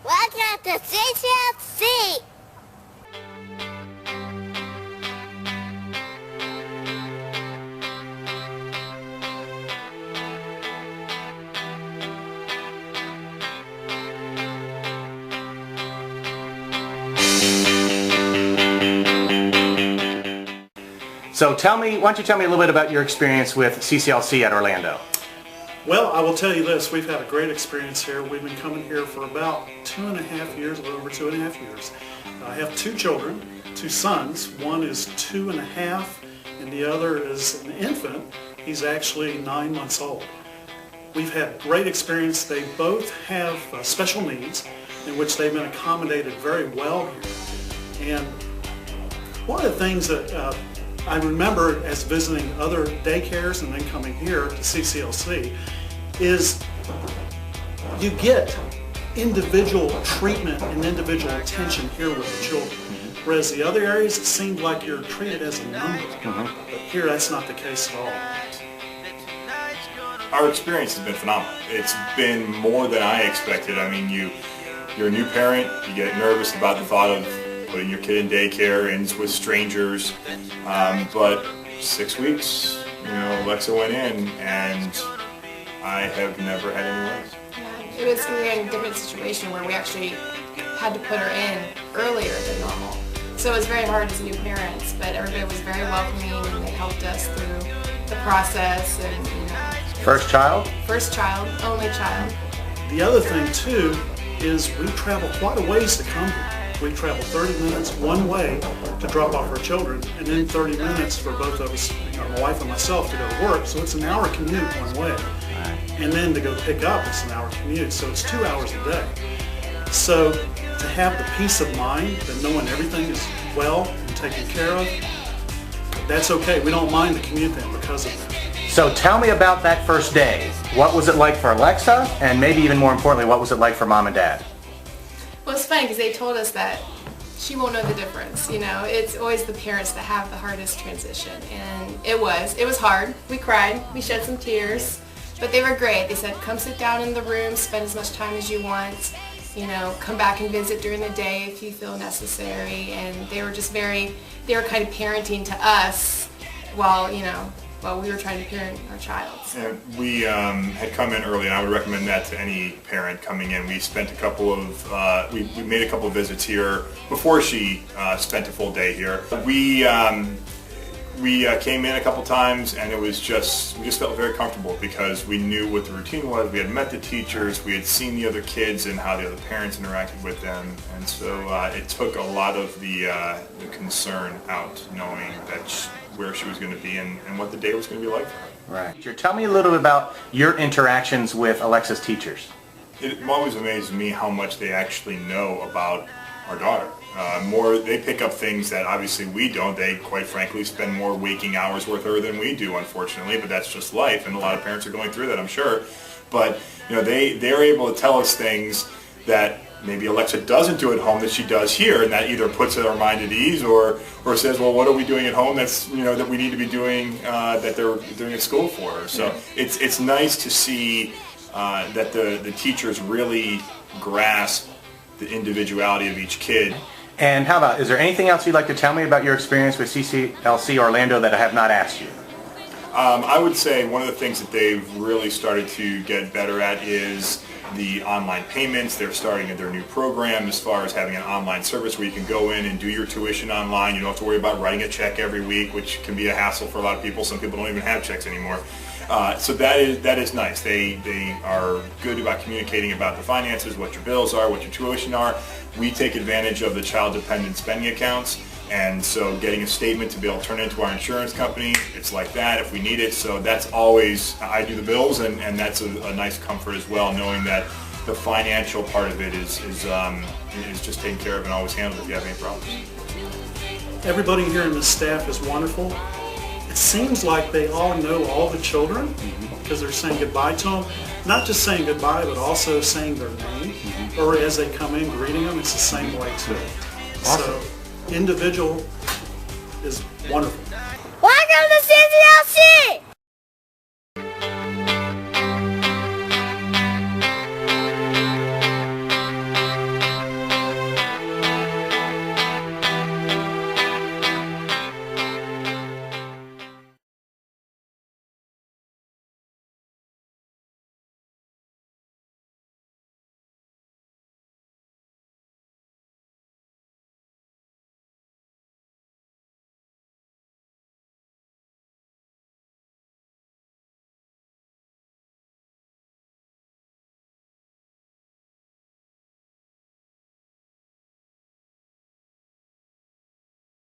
Welcome to CCLC! So why don't you tell me a little bit about your experience with CCLC at Orlando? Well, I will tell you this, we've had a great experience here. We've been coming here for about 2.5 years, a little over 2.5 years. I have 2 children, 2 sons. One is 2.5 and the other is an infant. He's actually 9 months old. We've had great experience. They both have special needs in which they've been accommodated very well here. And one of the things that I remember as visiting other daycares and then coming here to CCLC is you get individual treatment and individual attention here with the children. Whereas the other areas, it seemed like you're treated as a number. But here, that's not the case at all. Our experience has been phenomenal. It's been more than I expected. I mean, you're a new parent, you get nervous about the thought of putting your kid in daycare and with strangers, but 6 weeks, Alexa went in and I have never had any worries. Yeah, we were in a different situation where we actually had to put her in earlier than normal. So it was very hard as new parents, but everybody was very welcoming and they helped us through the process. And First child? First child, only child. The other thing too is we travel quite a ways to come here. We travel 30 minutes one way to drop off our children, and then 30 minutes for both of us, my wife and myself, to go to work. So it's an hour commute one way. And then to go pick up, it's an hour commute. So it's 2 hours a day. So to have the peace of mind that knowing everything is well and taken care of, that's okay. We don't mind the commute then because of that. So tell me about that first day. What was it like for Alexa? And maybe even more importantly, what was it like for Mom and Dad? Well, it's funny because they told us that she won't know the difference. It's always the parents that have the hardest transition, and it was hard. We cried, we shed some tears, but they were great. They said, come sit down in the room, spend as much time as you want, come back and visit during the day if you feel necessary, and they were kind of parenting to us while we were trying to parent our child. So. And we had come in early, and I would recommend that to any parent coming in. We spent we made a couple of visits here before she spent a full day here. We came in a couple times, and we just felt very comfortable because we knew what the routine was. We had met the teachers, we had seen the other kids and how the other parents interacted with them, and so it took a lot of the concern out, knowing that where she was going to be and what the day was going to be like for her. Right. Tell me a little bit about your interactions with Alexa's teachers. It always amazes me how much they actually know about our daughter. They pick up things that obviously we don't. They, quite frankly, spend more waking hours with her than we do, unfortunately, but that's just life, and a lot of parents are going through that, I'm sure. But they're able to tell us things that maybe Alexa doesn't do at home that she does here, and that either puts our mind at ease or says, well, what are we doing at home that's that we need to be doing that they're doing at school for her. So it's nice to see that the teachers really grasp the individuality of each kid. And how about, is there anything else you'd like to tell me about your experience with CCLC Orlando that I have not asked you? I would say one of the things that they've really started to get better at is the online payments. They're starting their new program as far as having an online service where you can go in and do your tuition online. You don't have to worry about writing a check every week, which can be a hassle for a lot of people. Some people don't even have checks anymore. So that is nice. They are good about communicating about the finances, what your bills are, what your tuition are. We take advantage of the child-dependent spending accounts. And so getting a statement to be able to turn into our insurance company, it's like that if we need it. So that's always, I do the bills, and that's a nice comfort as well, knowing that the financial part of it is just taken care of and always handled if you have any problems. Everybody here in the staff is wonderful. It seems like they all know all the children because they're saying goodbye to them. Not just saying goodbye, but also saying their name. Or as they come in, greeting them, it's the same way too. Awesome. So individual is wonderful. Welcome to CCLC!